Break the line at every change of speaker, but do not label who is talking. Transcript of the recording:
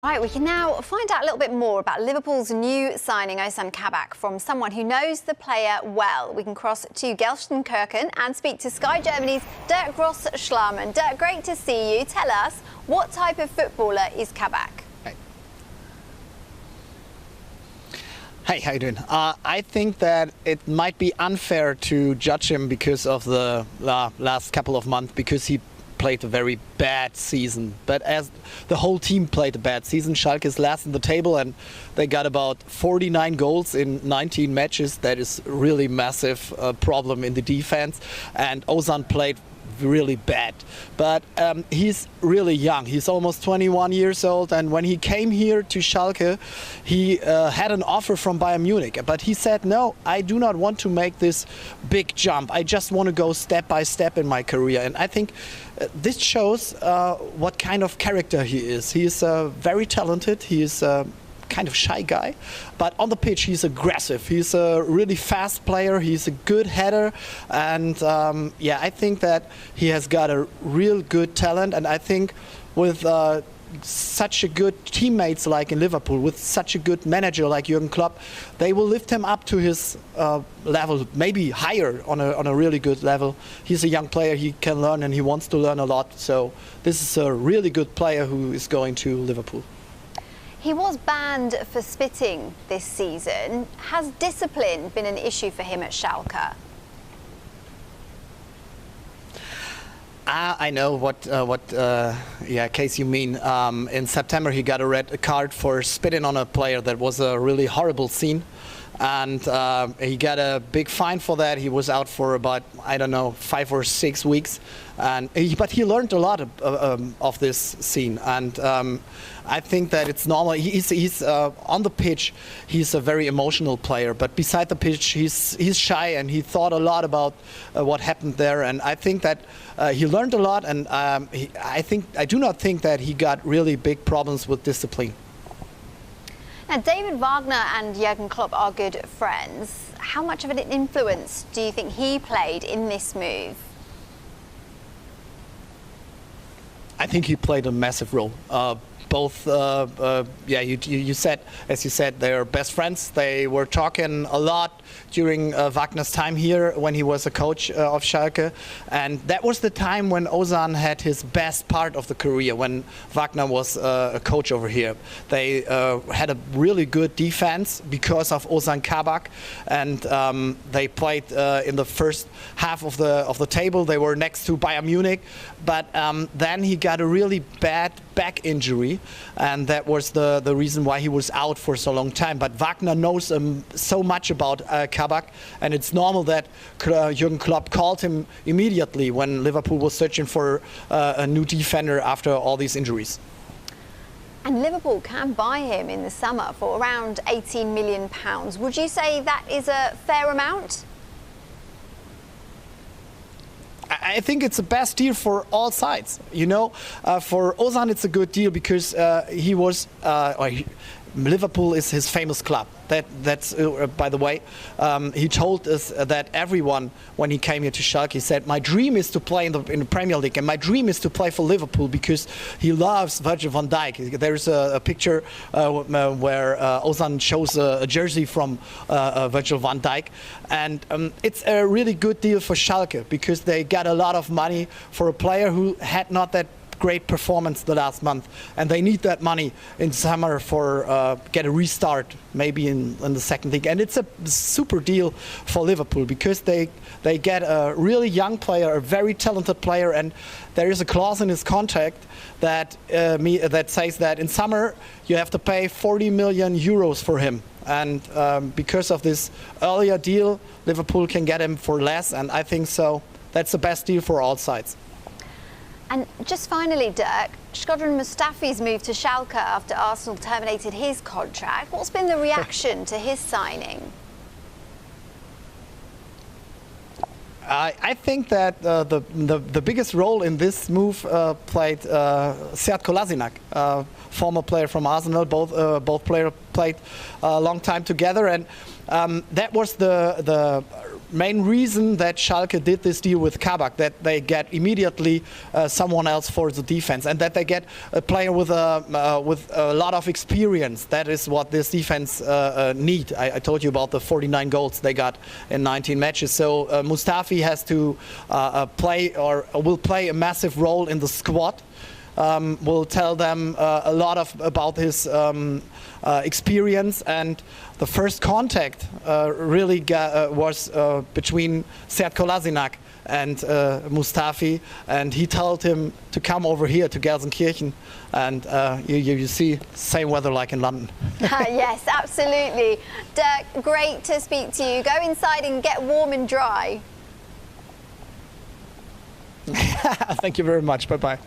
Right, we can now find out a little bit more about Liverpool's new signing, Ozan Kabak, from someone who knows the player well. We can cross to Gelsenkirchen and speak to Sky Germany's Dirk Grosse Schlarmann. Dirk, great to see you. Tell us, what type of footballer is Kabak?
Hey, how you doing? I think that it might be unfair to judge him because of the last couple of months, because he played a very bad season. But as the whole team played a bad season, Schalke is last in the table and they got about 49 goals in 19 matches. That is really massive problem in the defense. And Ozan played really bad, but he's really young. He's almost 21 years old, and when he came here to Schalke, he had an offer from Bayern Munich, but he said, no, I do not want to make this big jump. I just want to go step by step in my career. And I think this shows what kind of character he is. He is very talented. He is kind of shy guy, but on the pitch he's aggressive. He's a really fast player. He's a good header, and yeah, I think that he has got a real good talent. And I think with such a good teammates like in Liverpool, with such a good manager like Jurgen Klopp, they will lift him up to his level, maybe higher, on a really good level. He's a young player. He can learn, and he wants to learn a lot. So this is a really good player who is going to Liverpool.
He was banned for spitting this season. Has discipline been an issue for him at Schalke?
I know what case you mean. In September he got a red card for spitting on a player. That was a really horrible scene. And he got a big fine for that. He was out for about, I don't know, 5 or 6 weeks. But he learned a lot of this scene. And I think that it's normal. He's on the pitch, he's a very emotional player. But beside the pitch, he's shy, and he thought a lot about what happened there. And I think that he learned a lot. And I do not think that he got really big problems with discipline.
Now, David Wagner and Jurgen Klopp are good friends. How much of an influence do you think he played in this move?
I think he played a massive role. Both, you said, as you said, they are best friends. They were talking a lot during Wagner's time here when he was a coach of Schalke. And that was the time when Ozan had his best part of the career, when Wagner was a coach over here. They had a really good defense because of Ozan Kabak, and they played in the first half of the table. They were next to Bayern Munich, but then he got a really bad back injury, and that was the reason why he was out for so long time. But Wagner knows so much about Kabak, and it's normal that Jurgen Klopp called him immediately when Liverpool was searching for a new defender after all these injuries.
And Liverpool can buy him in the summer for around £18 million. Would you say that is a fair amount?
I think it's the best deal for all sides. You know, for Ozan it's a good deal because Liverpool is his famous club. That's by the way, he told us that everyone, when he came here to Schalke, he said, my dream is to play in the Premier League, and my dream is to play for Liverpool, because he loves Virgil van Dijk. There's a picture where Ozan shows a jersey from Virgil van Dijk, and it's a really good deal for Schalke, because they got a lot of money for a player who had not that great performance the last month, and they need that money in summer for get a restart, maybe in the second league. And it's a super deal for Liverpool, because they get a really young player, a very talented player, and there is a clause in his contract that that says that in summer you have to pay 40 million euros for him. And because of this earlier deal, Liverpool can get him for less, and I think so that's the best deal for all sides.
And just finally, Dirk, Shkodran Mustafi's moved to Schalke after Arsenal terminated his contract. What's been the reaction to his signing?
I think that the biggest role in this move played Sead Kolasinac, former player from Arsenal. Both players played a long time together, and that was the main reason that Schalke did this deal with Kabak, that they get immediately someone else for the defense, and that they get a player with a lot of experience. That is what this defense need. I told you about the 49 goals they got in 19 matches. So Mustafi has to play, or will play, a massive role in the squad. Will tell them a lot about his experience, and the first contact really was between Sead Kolasinac and Mustafi, and he told him to come over here to Gelsenkirchen, and you see same weather like in London.
Yes, absolutely. Dirk, great to speak to you. Go inside and get warm and dry.
Thank you very much. Bye-bye.